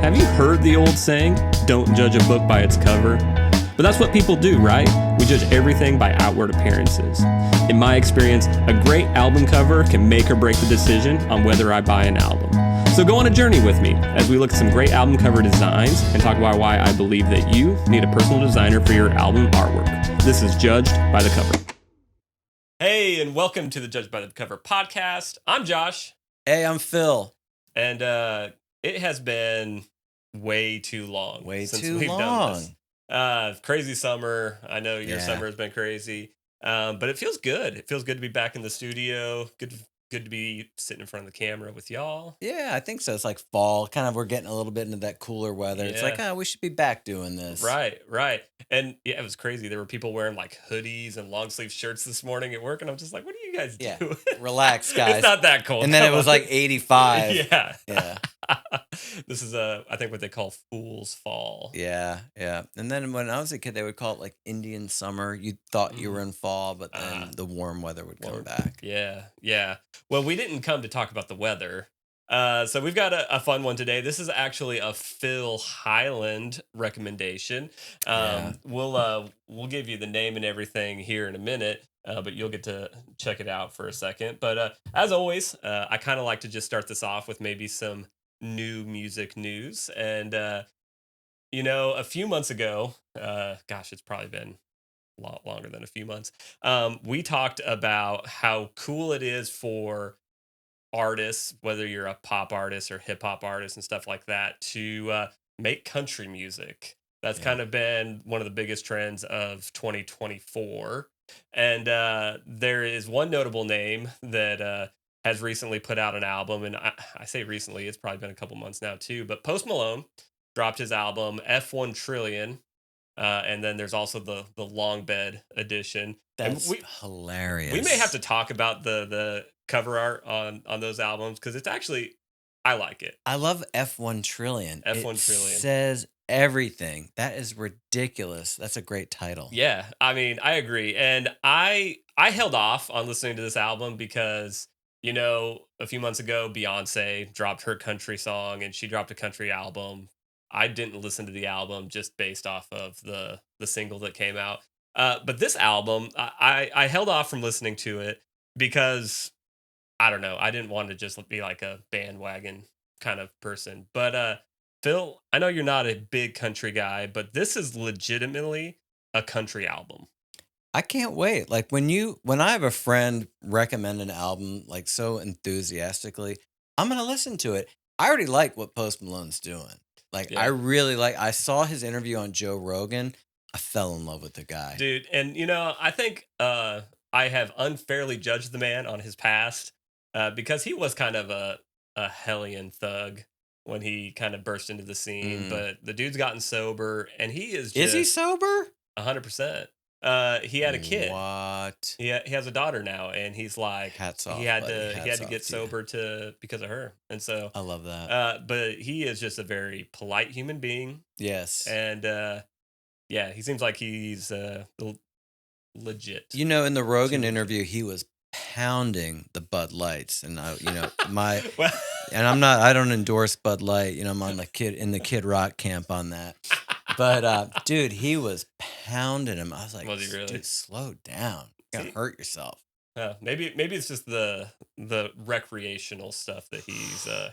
Have you heard the old saying, don't judge a book by its cover? But that's what people do, right? We judge everything by outward appearances. In my experience, a great album cover can make or break the decision on whether I buy an album. So go on a journey with me as we look at some great album cover designs and talk about why I believe that you need a personal designer for your album artwork. This is Judged by the Cover. Hey, and welcome to the Judged by the Cover podcast. I'm Josh. Hey, I'm Phil. And it has been way too long since we've done this. Crazy summer. I know your summer has been crazy, but it feels good. It feels good to be back in the studio. Good to be sitting in front of the camera with y'all. Yeah, I think so. It's like fall. Kind of, we're getting a little bit into that cooler weather. Yeah. It's like, we should be back doing this. Right. And yeah, it was crazy. There were people wearing like hoodies and long sleeve shirts this morning at work, and I'm just like, what are you guys doing? Relax, guys. It's not that cold. And then it was like 85. Yeah. This is I think what they call Fool's Fall. Yeah. And then when I was a kid, they would call it like Indian summer. You thought you were in fall, but then the warm weather would come back. Yeah. Well, we didn't come to talk about the weather. So we've got a fun one today. This is actually a Phil Highland recommendation. We'll give you the name and everything here in a minute, but you'll get to check it out for a second. But as always, I kind of like to just start this off with maybe some new music news. And a few months ago, it's probably been a lot longer than a few months. We talked about how cool it is for artists, whether you're a pop artist or hip hop artist and stuff like that, to make country music. That's kind of been one of the biggest trends of 2024. And there is one notable name that has recently put out an album. And I say recently, it's probably been a couple months now too. But Post Malone dropped his album F1 Trillion. And then there's also the Long Bed edition. That's hilarious. We may have to talk about the cover art on those albums because it's actually, I like it. I love F1 Trillion. F1 Trillion says everything. That is ridiculous. That's a great title. Yeah, I mean, I agree. And I held off on listening to this album because, a few months ago, Beyonce dropped her country song and she dropped a country album. I didn't listen to the album just based off of the single that came out. But this album, I held off from listening to it because, I don't know, I didn't want to just be like a bandwagon kind of person. But Phil, I know you're not a big country guy, but this is legitimately a country album. I can't wait. Like when I have a friend recommend an album like so enthusiastically, I'm going to listen to it. I already like what Post Malone's doing. I saw his interview on Joe Rogan. I fell in love with the guy. Dude, and I think I have unfairly judged the man on his past because he was kind of a hellion thug when he kind of burst into the scene. But the dude's gotten sober, and he is just... Is he sober? 100%. He had a kid. What? He has a daughter now, and he's like, hats off. He had to get sober because of her, and so I love that. But he is just a very polite human being. Yes, and he seems like he's legit. In the Rogan interview, he was pounding the Bud Lights, and and I don't endorse Bud Light. I'm on the Kid Rock camp on that. But dude, he was pounding him. I was like, was he really? Dude, slow down. You're gonna hurt yourself. Maybe it's just the recreational stuff that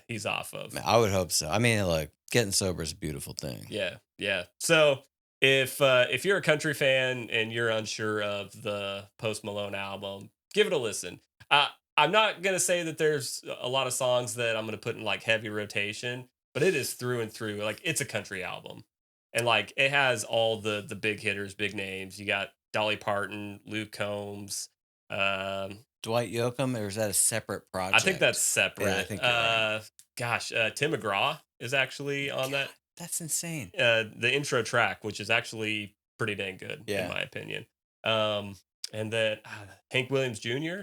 he's off of. I would hope so. I mean, like, getting sober is a beautiful thing. Yeah. So if you're a country fan and you're unsure of the Post Malone album, give it a listen. I'm not gonna say that there's a lot of songs that I'm gonna put in like heavy rotation, but it is through and through. Like, it's a country album. And like, it has all the big hitters, big names. You got Dolly Parton, Luke Combs, Dwight Yoakam, or is that a separate project? I think that's separate. Yeah, I think you're right. Tim McGraw is actually on that. That's insane. The intro track, which is actually pretty dang good, in my opinion. And then Hank Williams Jr.,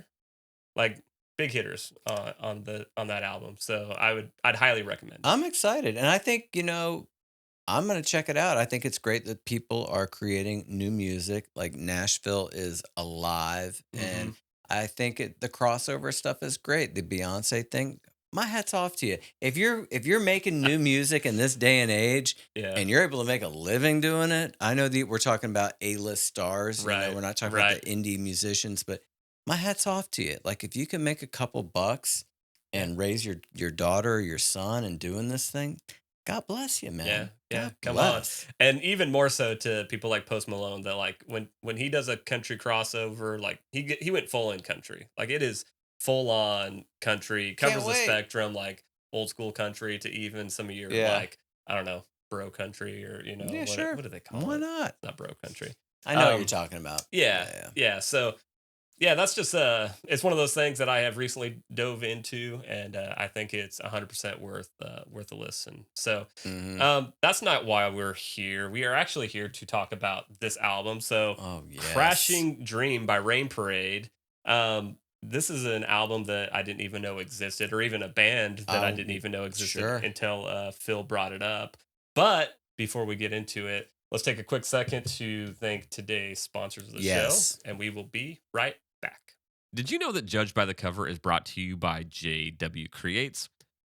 like, big hitters on that album. So I'd highly recommend it. I'm excited, and I think I'm going to check it out. I think it's great that people are creating new music. Like, Nashville is alive. And I think the crossover stuff is great. The Beyonce thing, my hat's off to you. If you're making new music in this day and age Yeah. and you're able to make a living doing it, I know that we're talking about A-list stars, Right. we're not talking about the Right. indie musicians, but my hat's off to you. Like if you can make a couple bucks Yeah. and raise your daughter or your son and doing this thing, God bless you, Yeah, man. yeah, God come on. bless. And even more so to people like Post Malone that like when he does a country crossover, like he went full in country. Like it is full on country, Can't covers the wait. spectrum like old school country to even some of your Yeah. like I don't know, bro country or Yeah, what sure. do they call Why it? not? Not bro country. I know what you're Um talking about. yeah, Yeah, yeah. yeah. So yeah, that's just it's one of those things that I have recently dove into, and I think it's 100% worth a listen. So, Mhm. that's not why we're here. We are actually here to talk about this album. So, Oh, yes. "Crashing Dream" by Rain Parade. This is an album that I didn't even know existed, or even a band that I didn't even know existed Sure. until Phil brought it up. But before we get into it, let's take a quick second to thank today's sponsors of the show, Yes. and we will be right back. Did you know that Judged by the Cover is brought to you by JW Creates?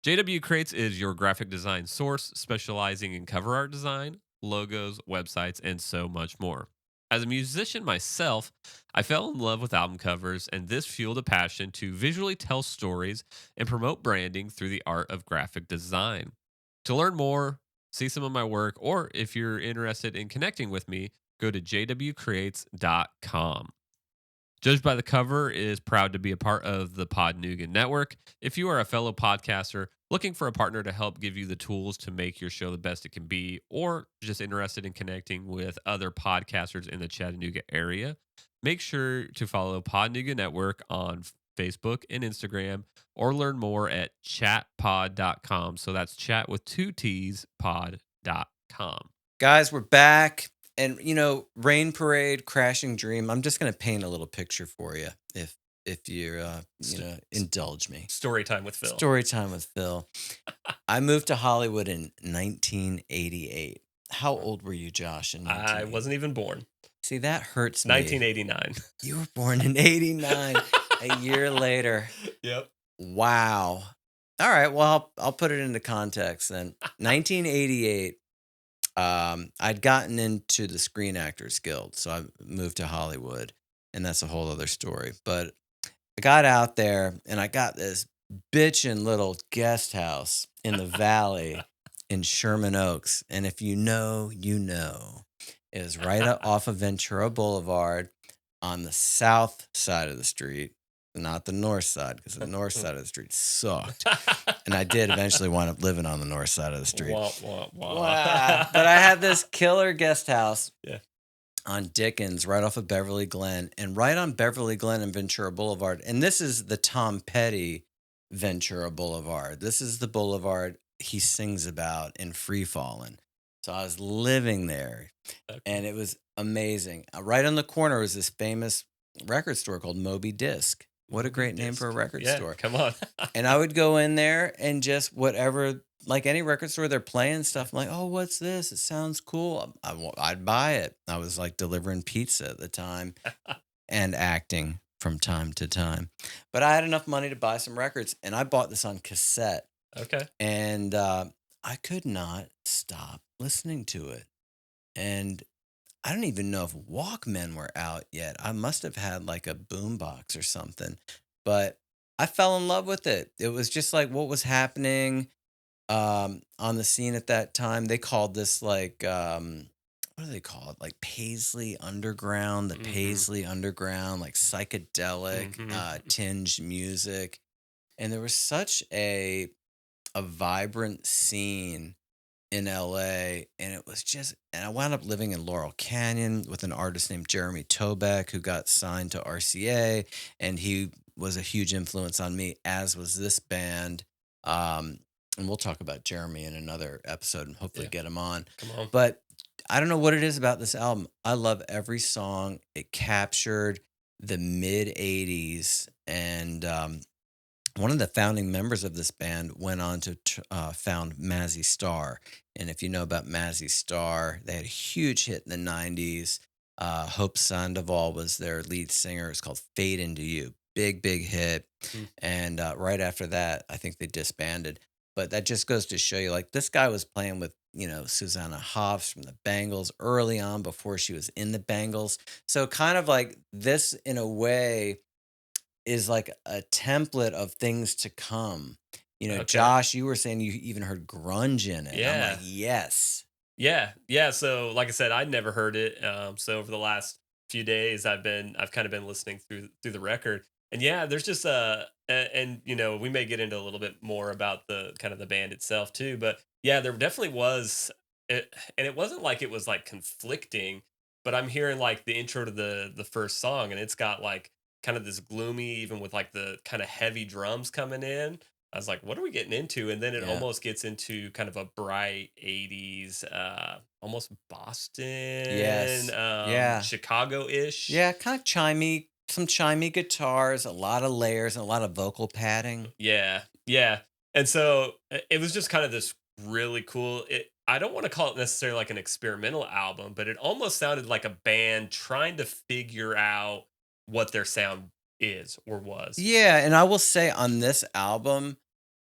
JW Creates is your graphic design source, specializing in cover art design, logos, websites, and so much more. As a musician myself, I fell in love with album covers, and this fueled a passion to visually tell stories and promote branding through the art of graphic design. To learn more, see some of my work, or if you're interested in connecting with me, go to jwcreates.com. Judged by the Cover is proud to be a part of the Pod Nougat Network. If you are a fellow podcaster looking for a partner to help give you the tools to make your show the best it can be, or just interested in connecting with other podcasters in the Chattanooga area, make sure to follow Pod Nougat Network on Facebook and Instagram, or learn more at chatpod.com. So that's chat with two T's, pod.com. Guys, we're back. And Rain Parade, Crashing Dream. I'm just gonna paint a little picture for you if you're St- indulge me. Story time with Phil. Story time with Phil. I moved to Hollywood in 1988. How old were you, Josh, in I 1980? wasn't even born. See, that hurts me. 1989. You were born in 89, a year later. Yep. Wow. All right, well, I'll put it into context then. 1988, I'd gotten into the Screen Actors Guild, so I moved to Hollywood, and that's a whole other story. But I got out there, and I got this bitchin' little guest house in the valley in Sherman Oaks. And if you know, you know. It was right off of Ventura Boulevard on the south side of the street, not the north side, because the north side of the street sucked. And I did eventually wind up living on the north side of the street. Wah, wah, wah. Wow. But I had this killer guest house Yeah. on Dickens, right off of Beverly Glen, and right on Beverly Glen and Ventura Boulevard. And this is the Tom Petty Ventura Boulevard. This is the boulevard he sings about in Free Fallin'. So I was living there, Okay. and it was amazing. Right on the corner was this famous record store called Moby Disc. What a great name for a record Yeah, store. come on. And I would go in there and just whatever, like any record store, they're playing stuff. I'm like, oh, what's this? It sounds cool. I'd buy it. I was like delivering pizza at the time and acting from time to time. But I had enough money to buy some records, and I bought this on cassette. Okay. And I could not stop listening to it. And I don't even know if Walkmen were out yet. I must have had like a boombox or something, but I fell in love with it. It was just like what was happening on the scene at that time. They called this like what do they call it? Like Paisley Underground, the Hmm. Paisley Underground, like psychedelic Hmm. tinged music, and there was such a vibrant scene in LA, and it was just, and I wound up living in Laurel Canyon with an artist named Jeremy Toback who got signed to RCA, and he was a huge influence on me, as was this band. um and we'll talk about Jeremy in another episode and hopefully Yeah, get him on. come on. But I don't know what it is about this album. I love every song. It captured the mid 80s, and one of the founding members of this band went on to found Mazzy Star. And if you know about Mazzy Star, they had a huge hit in the 90s. Hope Sandoval was their lead singer. It's called Fade Into You. big hit, Mm. and right after that, I think they disbanded. But that just goes to show you, like this guy was playing with Susanna Hoffs from the Bangles early on before she was in the Bangles. So kind of like this, in a way, is like a template of things to come. Okay. Josh, you were saying you even heard grunge in it. I'm like, Yeah. yes. Yeah, yeah. So, like I said, I'd never heard it. So over the last few days, I've kind of been listening through the record, and yeah, there's just and we may get into a little bit more about the kind of the band itself too, but yeah, there definitely was, and it wasn't like it was like conflicting, but I'm hearing like the intro to the first song, and it's got like kind of this gloomy, even with like the kind of heavy drums coming in. I was like, what are we getting into? And then it Yeah. almost gets into kind of a bright 80s, almost Boston, Yes. Yeah. Chicago-ish. Yeah, kind of chimey, some chimey guitars, a lot of layers, and a lot of vocal padding. Yeah, yeah. And so it was just kind of this really cool. I don't want to call it necessarily like an experimental album, but it almost sounded like a band trying to figure out what their sound is or was. Yeah, and I will say on this album,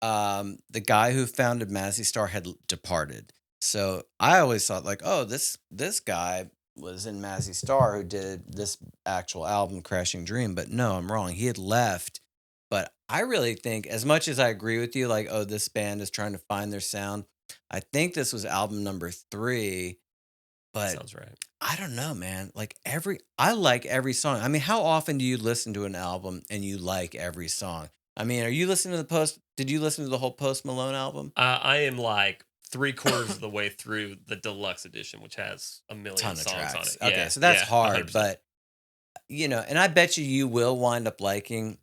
the guy who founded Mazzy Star had departed. So I always thought like, oh, this guy was in Mazzy Star who did this actual album, Crashing Dream. But no, I'm wrong. He had left. But I really think, as much as I agree with you, like, oh, this band is trying to find their sound, I think this was album number 3. That But sounds right. I don't know, man. I like every song. I mean, how often do you listen to an album and you like every song? I mean, are you listening to did you listen to the whole Post Malone album? I am like three-quarters of the way through the deluxe edition, which has a million Ton of songs on tracks. it. Okay, Yeah, so that's yeah, hard, 100%. but and I bet you will wind up liking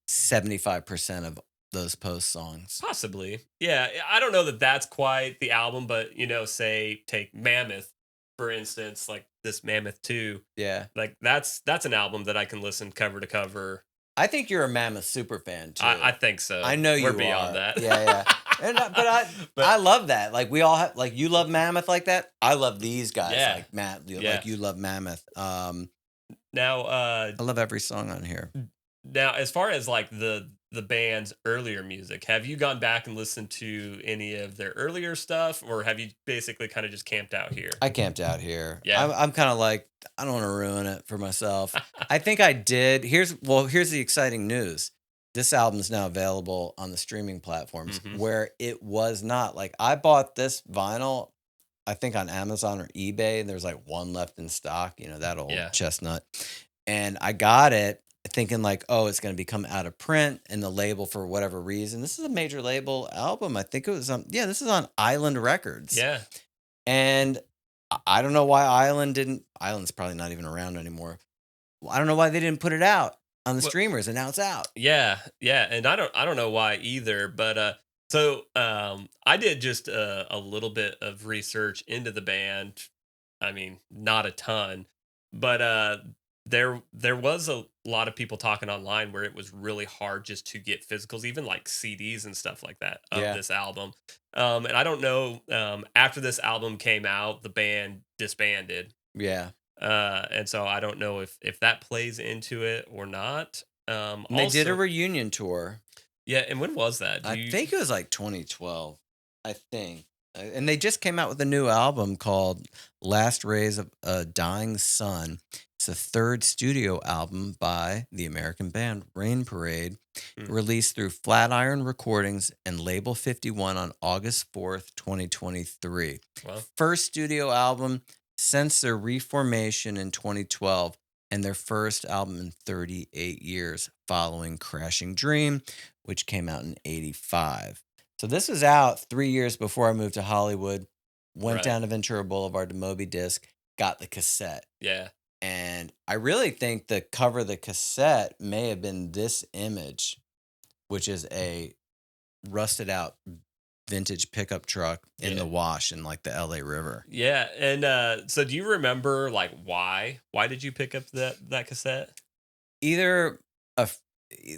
75% of those Post songs. Possibly. Yeah, I don't know that that's quite the album, but say take Mammoth for instance, like this Mammoth 2, Yeah. like that's an album that I can listen cover to cover. I think you're a Mammoth super fan I too. think I so. know We're you beyond are. that. Yeah, yeah. And but I But love that. Like we all have, like you love Mammoth like that. I love these guys yeah, like Matt, yeah. like you love Mammoth. Now I love every song on here. Now, as far as like the band's earlier music, have you gone back and listened to any of their earlier stuff, or have you basically kind of just camped out here? I camped out here. Yeah. I'm kind of like, I don't want to ruin it for myself. I think I did. Here's the exciting news. This album is now available on the streaming platforms Hmm. where it was not. Like I bought this vinyl, I think on Amazon or eBay, and there's like one left in stock, that old Yeah. chestnut. And I got it thinking like, oh, it's going to become out of print, and the label, for whatever reason, this is a major label album. I think it was yeah, this is on Island Records. Yeah. And I don't know why Island's probably not even around anymore. Well, I don't know why they didn't put it out on the Well, streamers, and now it's out. yeah, yeah, and I don't know why either, but I did just a little bit of research into the band. I mean, not a ton, but there was a lot of people talking online where it was really hard just to get physicals, even like CDs and stuff like that of Yeah. this album. And I don't know, after this album came out, the band disbanded. Yeah. And so I don't know if that plays into it or not. And they did a Also, reunion tour. yeah, and when was that? Do I you think it was like 2012. I think. And they just came out with a new album called Last Rays of a Dying Sun. It's the third studio album by the American band Rain Parade, hmm, released through Flatiron Recordings and Label 51 on August 4th, 2023. well, First studio album since their reformation in 2012, and their first album in 38 years following Crashing Dream, which came out in 85. So this was out 3 years before I moved to Hollywood, went right. down to Ventura Boulevard to Moby Disc, got the cassette. Yeah. And I really think the cover of the cassette may have been this image, which is a rusted out vintage pickup truck in Yeah. the wash in like the LA River. Yeah. And so do you remember like why? Why did you pick up that cassette? Either a f-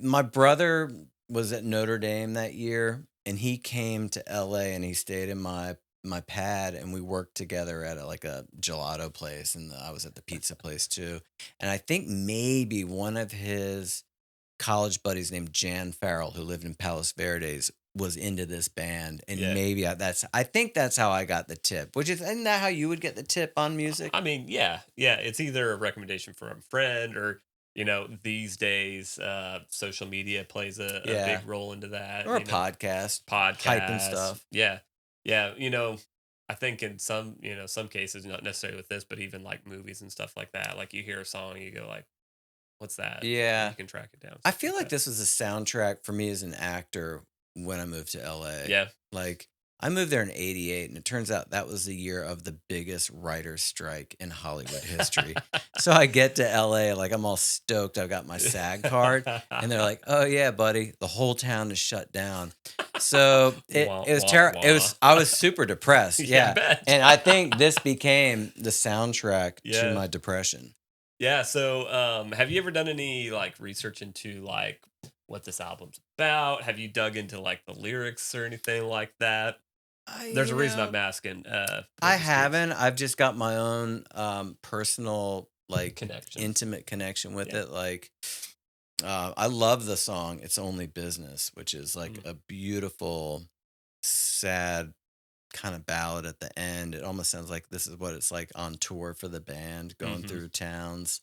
my brother was at Notre Dame that year, and he came to LA and he stayed in my pad, and we worked together at like a gelato place, and I was at the pizza place too. And I think maybe one of his college buddies named Jan Farrell who lived in Palos Verdes was into this band, and Yeah. maybe I think that's how I got the tip. Which isn't that how you would get the tip on music? I mean, yeah, yeah. It's either a recommendation from a friend or, these days, social media plays a Yeah, big role into that. or a podcast, hyping Podcasts. stuff. Yeah. Yeah. I think in some cases, not necessarily with this, but even like movies and stuff like that, like you hear a song, you go like, what's that? And Yeah, you can track it down, I stuff feel like like that. this was a soundtrack for me as an actor when I moved to LA. Yeah. Like, I moved there in '88, and it turns out that was the year of the biggest writer's strike in Hollywood history. So I get to LA, like, I'm all stoked. I've got my SAG card, and they're like, "Oh yeah, buddy, the whole town is shut down." So Wah, it was wah, terrible. wah. I was super depressed. Yeah, I Yeah, bet. and I think this became the soundtrack to Yeah. my depression. Yeah. So, have you ever done any like research into like what this album's about? Have you dug into like the lyrics or anything like that? I, There's you a reason know, I'm asking. I Just curious. haven't. I've just got my own personal, like, Connection. intimate connection with Yeah. it. Like, I love the song "It's Only Business," which is like Mm. a beautiful, sad kind of ballad at the end. It almost sounds like this is what it's like on tour for the band, going Hmm. through towns.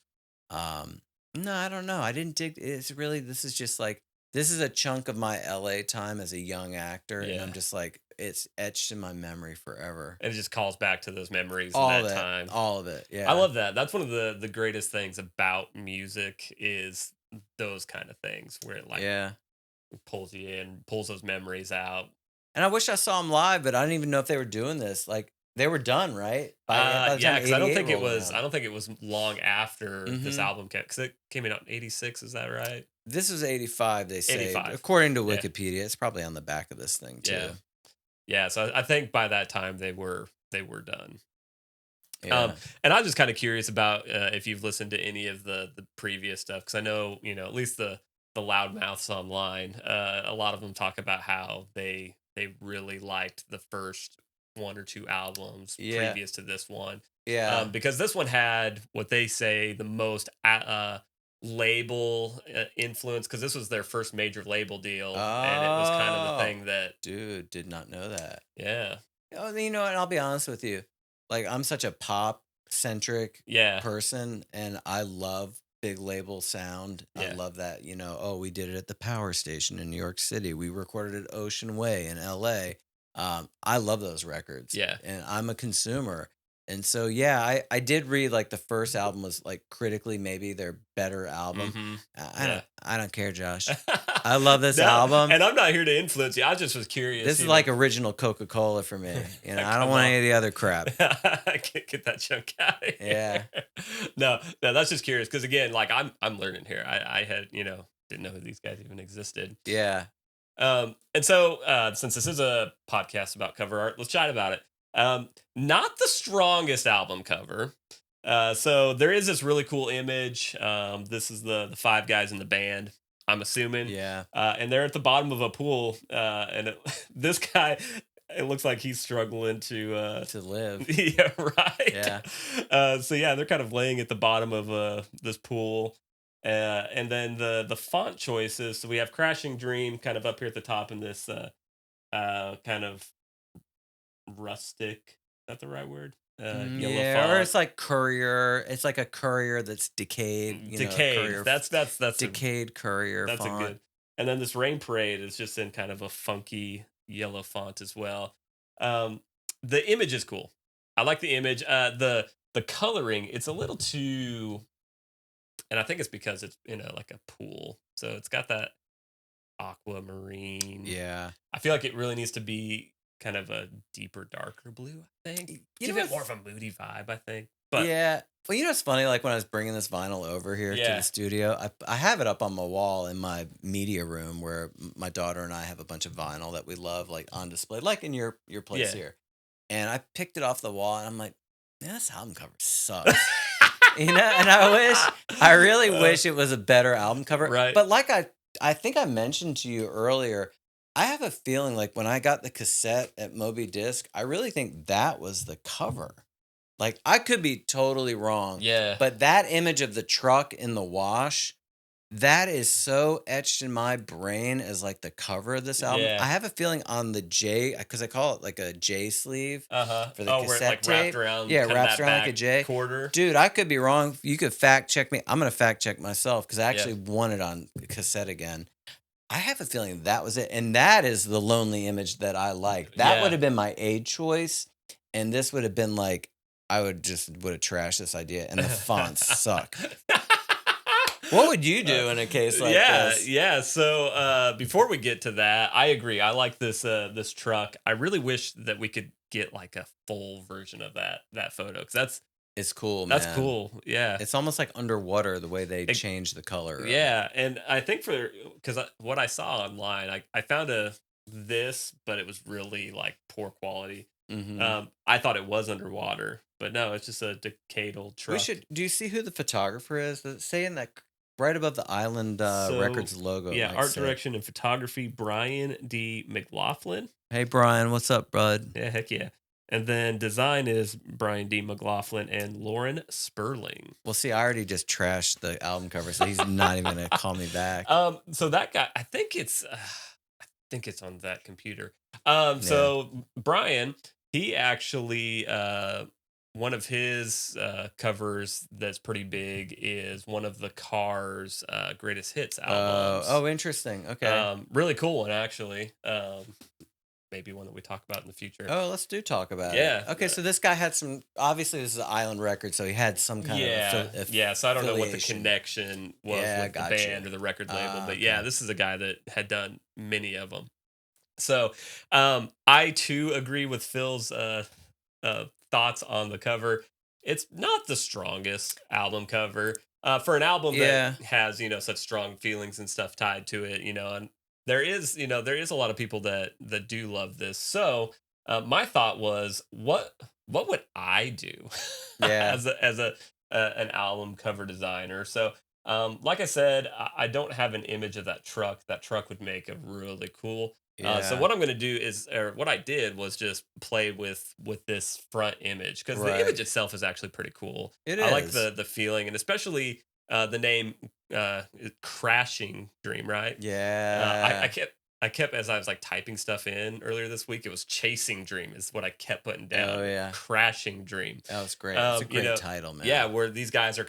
Um, no, I don't know. I didn't dig. It's really this is just like this is a chunk of my LA time as a young actor, and I'm Yeah. just like it's etched in my memory forever. And it just calls back to those memories and All that of it, time. all of it. I Yeah, love that. That's one of the greatest things about music is those kind of things where it like yeah. pulls you in, pulls those memories out. And I wish I saw them live, but I didn't even know if they were doing this. Like they were done, right? By the time Yeah, because I don't '88 think it rolled was. I around. don't think it was long after this Hmm. album came because it came out in '86. Is that right? This was '85. They say, '85. according to Yeah, Wikipedia, it's probably on the back of this thing yeah, too. yeah. So I think by that time they were done. Um, Yeah. and I'm just kind of curious about if you've listened to any of the previous stuff because I know at least the loudmouths online. A lot of them talk about how they really liked the first one or two albums Yeah. previous to this one, Yeah. because this one had what they say the most label influence because this was their first major label deal, and it was kind of the Oh, thing that dude, did not know that. yeah, Oh, you know what? I'll be honest with you. Like, I'm such a pop centric yeah, person, and I love big label sound. I yeah, love that, oh, we did it at the Power Station in New York City. We recorded at Ocean Way in LA. I love those records, yeah. and I'm a consumer. And so, yeah, I did read like the first album was like critically maybe their better album. Mm-hmm. I Yeah. don't care, Josh. I love this No, album. and I'm not here to influence you. I just was curious. This is like original Coca-Cola for me. I don't Come want on, any of the other crap. get that junk out of Yeah. here. No, no, that's just curious because again, like I'm learning here. I had didn't know who these guys even existed. Yeah. And so since this is a podcast about cover art, let's chat about it. Not the strongest album cover. So there is this really cool image. This is the five guys in the band, I'm assuming. Yeah. And they're at the bottom of a pool. And this guy, it looks like he's struggling to. To live. Yeah, right. Yeah. So yeah, they're kind of laying at the bottom of this pool. And then the font choices. So we have Crashing Dream kind of up here at the top in this kind of rustic. Is that the right word? Yellow Yeah, or font. it's like courier. It's like a courier that's decayed, a Decayed. courier That's a decayed courier font. good. And then this Rain Parade is just in kind of a funky yellow font as well. Um, the image is cool. I like the image. The coloring, it's a little too, and I think it's because it's like a pool, so it's got that aquamarine. Yeah. I feel like it really needs to be kind of a deeper, darker blue. I think You know give it what's more of a moody vibe. I think, but Yeah. Well, it's funny. Like when I was bringing this vinyl over here to yeah, the studio, I have it up on my wall in my media room where my daughter and I have a bunch of vinyl that we love, like on display, like in your place yeah. here. And I picked it off the wall, and I'm like, man, this album cover sucks. And I really wish it was a better album cover. Right. But like I think I mentioned to you earlier, I have a feeling like when I got the cassette at Moby Disc, I really think that was the cover. Like I could be totally wrong, Yeah. but that image of the truck in the wash, That is so etched in my brain as, like, the cover of this album. I Yeah. have a feeling on the J, because I call it, like, a J sleeve Uh-huh. for the Oh, where it, cassette like, wrapped tape. around Yeah, it kinda wraps that around like a back J. quarter. Dude, I could be wrong. You could fact check me. I'm gonna fact check myself because I Yeah. actually want it on cassette again. I have a feeling that was it, and that is the lonely image that I like. That would Yeah. have been my A choice, and this would have been like I would have trashed this idea, and the fonts suck. What would you Uh, do in a case like yeah, this? yeah. So before we get to that, I agree. I like this truck. I really wish that we could get like a full version of that photo because It's cool, that's man. cool. Yeah. It's almost like underwater the way they It- change the color of it. yeah, and I think because what I saw online, I found this, but it was really like poor quality. Mhm. I thought it was underwater, but no, it's just a decayed old We truck. should do you see who the photographer is? Does it say in that right above the Island, So Records logo, it yeah, might art say. direction and photography, Brian D. McLaughlin. "Hey, Brian, what's up, bud?" Yeah, heck yeah. And then design is Brian D. McLaughlin and Lauren Sperling. Well, see, I already just trashed the album cover, so he's not even gonna call me back. So that guy, I think it's on that computer. Yeah. So Brian, he actually, one of his covers that's pretty big is one of the Cars' greatest hits albums. Oh, interesting, okay. Really cool one actually. Maybe one that we talk about in the future. Oh, let's do talk about it. Yeah, Okay, so this guy had some obviously, this is an Island record, so he had some kind of yeah, yeah. So I don't know what the affiliation. connection was Yeah, with the gotcha. band or the record label, Ah, but yeah, okay. this is a guy that had done many of them. So I too agree with Phil's thoughts on the cover. It's not the strongest album cover for an album that Yeah, has such strong feelings and stuff tied to it. And there is a lot of people that do love this. So my thought was, what would I do yeah, as a an album cover designer? So like I said, I don't have an image of that truck. That truck would make a really cool. So yeah, what I'm going to do is, or what I did was just play with this front image because the right. image itself is actually pretty cool. It I like is. the feeling and especially the name Crashing Dream, right? I Yeah. kept as I was like typing stuff in earlier this week. It was Chasing Dream is what I kept putting Oh, down. yeah. Crashing Dream. That was great. It's a Um, you great know, title, yeah, man. where these guys are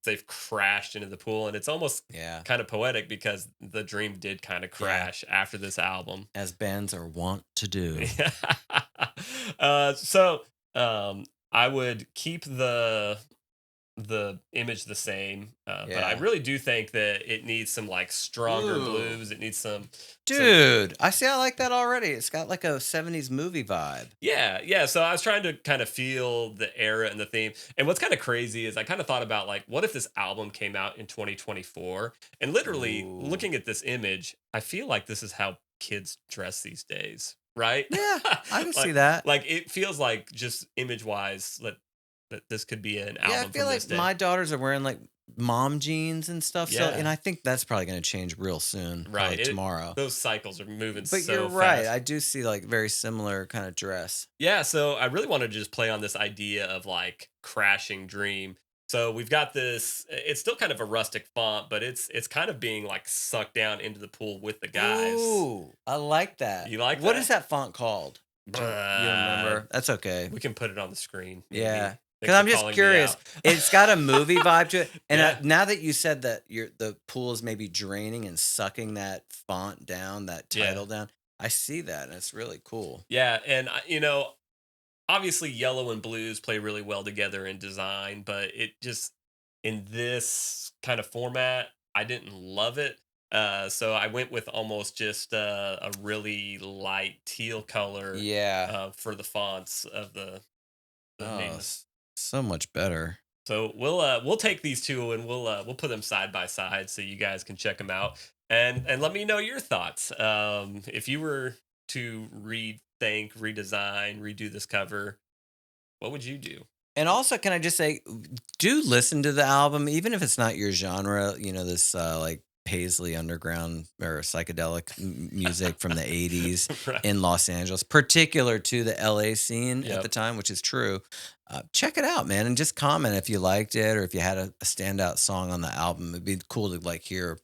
they've crashed into the pool, and it's almost Yeah, kind of poetic because the dream did kind of yeah, crash after this album. as bands are wont to do. Yeah. So I would keep the image the same, but I Yeah. really do think that it needs some like stronger Ooh. blues. It needs some Dude, I like that already. It's got like a '70s movie vibe. yeah, yeah. So I was trying to kind of feel the era and the theme. And what's kind of crazy is I kind of thought about like, what if this album came out in 2024? And literally Ooh. looking at this image, I feel like this is how kids dress these days, right? Yeah, I can see like, that. like it feels like just image wise that this could be an Yeah, I album feel from this like day. my daughters are wearing like mom jeans and stuff. So, and Yeah, I think that's probably going to change real soon, probably right. tomorrow. Those cycles are moving But you're so right. fast. I do see like very similar kind of dress. Yeah, so I really wanted to just play on this idea of like crashing dream. So we've got this it's still kind of a rustic font, but it's kind of being like sucked down into the pool with the guys. Ooh, I like that. You like What is that? that font called? Do you Uh, remember? That's okay. we can put it on the screen Yeah. maybe. Because Thanks for I'm just calling me curious. out. It's got a movie vibe to it. And Yeah. now that you said that the pool is maybe draining and sucking that font down, that Yeah. title down, I see that. And it's really cool. Yeah, and obviously yellow and blues play really well together in design, but it just in this kind of format, I didn't love it. So I went with almost just a really light teal color Yeah. for the fonts of the Oh, name. so much better. So we'll take these two and we'll put them side by side so you guys can check them out and let me know your thoughts. If you were to rethink, redesign, redo this cover, what would you do? And also, can I just say, do listen to the album, even if it's not your genre, this like Paisley underground or psychedelic music from the 80s Right. in Los Angeles, particular to the LA scene at the Yep. time, which is true. Check it out, man, and just comment if you liked it or if you had a standout song on the album. It'd be cool to like hear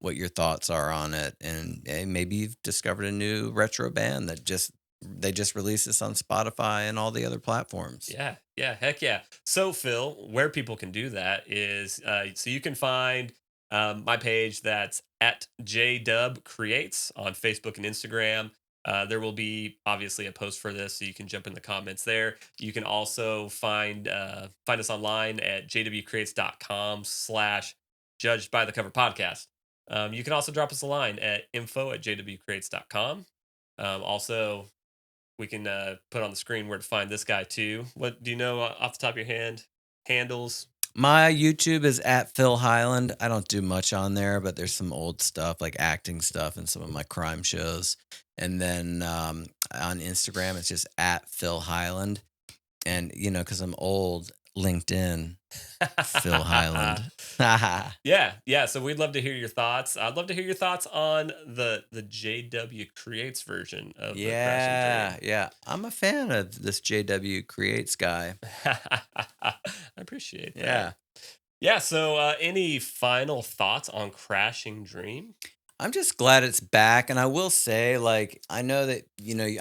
what your thoughts are on it, and maybe you've discovered a new retro band that just released this on Spotify and all the other platforms. Yeah, yeah, heck yeah. So, Phil, where people can do that is so you can find my page that's at JDub Creates on Facebook and Instagram. There will be obviously a post for this, so you can jump in the comments there. You can also find us online at jwcreates.com/slash judged by the cover podcast. You can also drop us a line at info@jwcreates.com. Also, we can put on the screen where to find this guy too. What do you know off the top of your hand? Handles. My YouTube is at Phil Highland. I don't do much on there, but there's some old stuff like acting stuff and some of my crime shows. And then on Instagram, it's just at Phil Highland. And, because I'm old, LinkedIn, Phil Highland. Yeah, yeah. So we'd love to hear your thoughts. I'd love to hear your thoughts on the JW Creates version of the Crashing Yeah, Dream. yeah. I'm a fan of this JW Creates guy. I appreciate that. Yeah. Yeah. So, any final thoughts on Crashing Dream? I'm just glad it's back, and I will say, like, I know that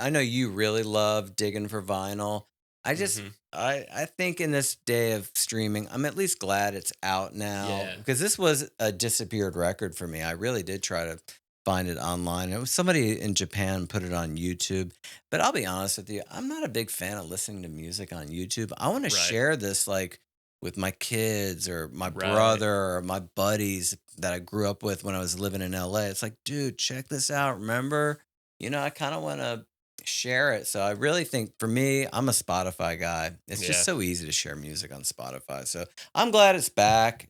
I know you really love digging for vinyl. I just, Hmm. I think in this day of streaming, I'm at least glad it's out now Yeah. because this was a disappeared record for me. I really did try to find it online. It was somebody in Japan put it on YouTube, but I'll be honest with you, I'm not a big fan of listening to music on YouTube. I want to Right. share this like with my kids or my Right. brother or my buddies that I grew up with when I was living in LA. It's like, dude, check this out. Remember? I kind of want to share it. So I really think for me, I'm a Spotify guy. It's just Yeah. so easy to share music on Spotify. So I'm glad it's back.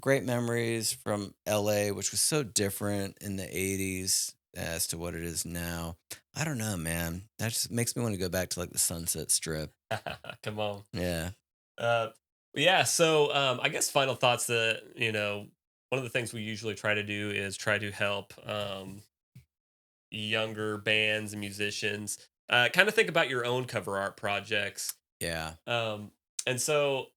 Great memories from LA, which was so different in the 80s as to what it is now. I don't know, man. That just makes me want to go back to like the Sunset Strip. Come on. Yeah. Uh, yeah. So, I guess final thoughts that one of the things we usually try to do is try to help younger bands and musicians kind of think about your own cover art projects. Yeah. Um, and so,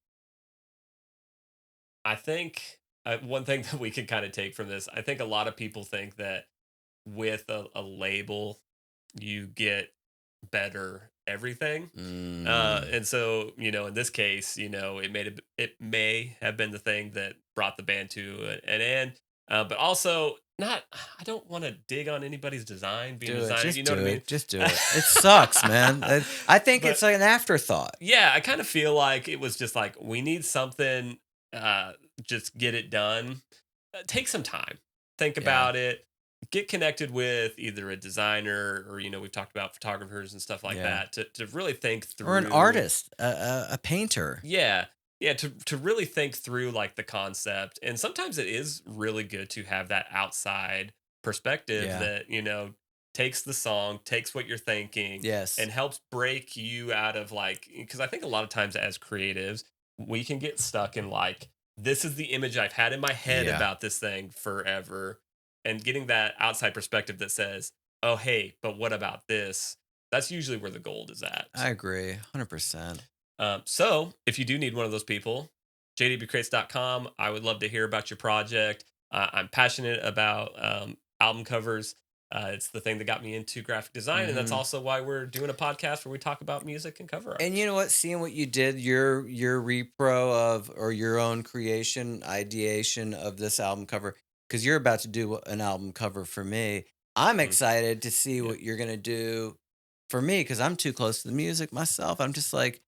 I think one thing that we can kind of take from this, I think a lot of people think that with a label, you get better everything. Mm, And so, in this case, it may have been the thing that brought the band to an end. But also, not. I don't want to dig on anybody's design, being a do it. designer. You Just know what I do mean? it. Just do it. It sucks, man. I think it's But like an afterthought. yeah, I kind of feel like it was just like we need something. Uh, just get it done. Take some time, think Yeah. about it, get connected with either a designer or we've talked about photographers and stuff like Yeah. that to really think Or an through. artist, a painter. Yeah, yeah, to really think through like the concept, and sometimes it is really good to have that outside perspective Yeah. that takes the song, takes what you're thinking, Yes. and helps break you out of like because I think a lot of times as creatives we can get stuck in like this is the image I've had in my head Yeah. about this thing forever, and getting that outside perspective that says, oh hey, but what about this? That's usually where the gold is at. I agree. 100%. So if you do need one of those people, jdbcrates.com. I would love to hear about your project. I'm passionate about album covers. It's the thing that got me into graphic design, and that's Mhm. also why we're doing a podcast where we talk about music and cover And art. you know what? Seeing what you did, your repro of or your own creation, ideation of this album cover, because you're about to do an album cover for me. I'm Mhm. excited to see Yeah. what you're gonna do for me because I'm too close to the music myself. I'm just like,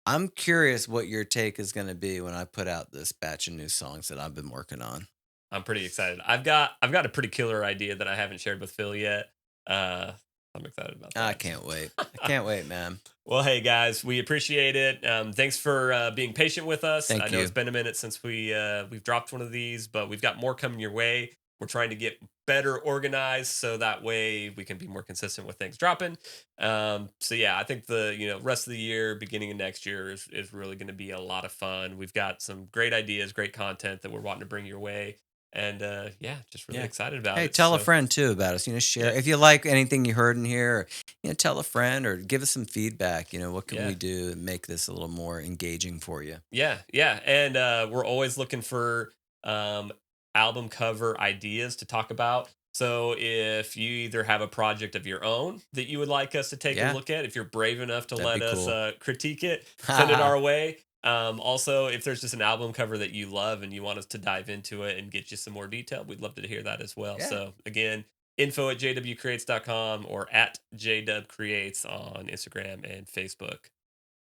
I'm curious what your take is gonna be when I put out this batch of new songs that I've been working on. I'm pretty excited. I've got a pretty killer idea that I haven't shared with Phil yet. Uh, I'm excited about I that. can't wait. I can't wait, man. Well, hey guys, we appreciate it. Thanks for being patient with us. I Thank know it's you. been a minute since we've dropped one of these, but we've got more coming your way. We're trying to get better organized so that way we can be more consistent with things dropping. So yeah, I think the rest of the year, beginning of next year is really going to be a lot of fun. We've got some great ideas, great content that we're wanting to bring your way, and yeah, just really Yeah. excited about Hey, it. tell a So friend too about us. Share yeah, if you like anything you heard in here. Or, tell a friend or give us some feedback. What can yeah. we do to make this a little more engaging for you? Yeah, yeah, and we're always looking for um, album cover ideas to talk about. So if you either have a project of your own that you would like us to take a Yeah, look at, if you're brave enough to that'd be let us cool. critique it, send it our way. Also, if there's just an album cover that you love and you want us to dive into it and get you some more detail, we'd love to hear that as well. Yeah. So again, info@jwcreates.com or at jwcreates on Instagram and Facebook.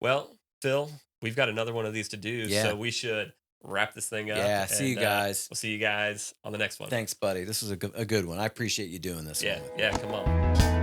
Well, Phil, we've got another one of these to do, Yeah. so we should wrap this thing up, Yeah. See you and guys. we'll see you guys on the next one. Thanks, buddy. This was a good one. I appreciate you doing this one Yeah, with me. yeah, come on.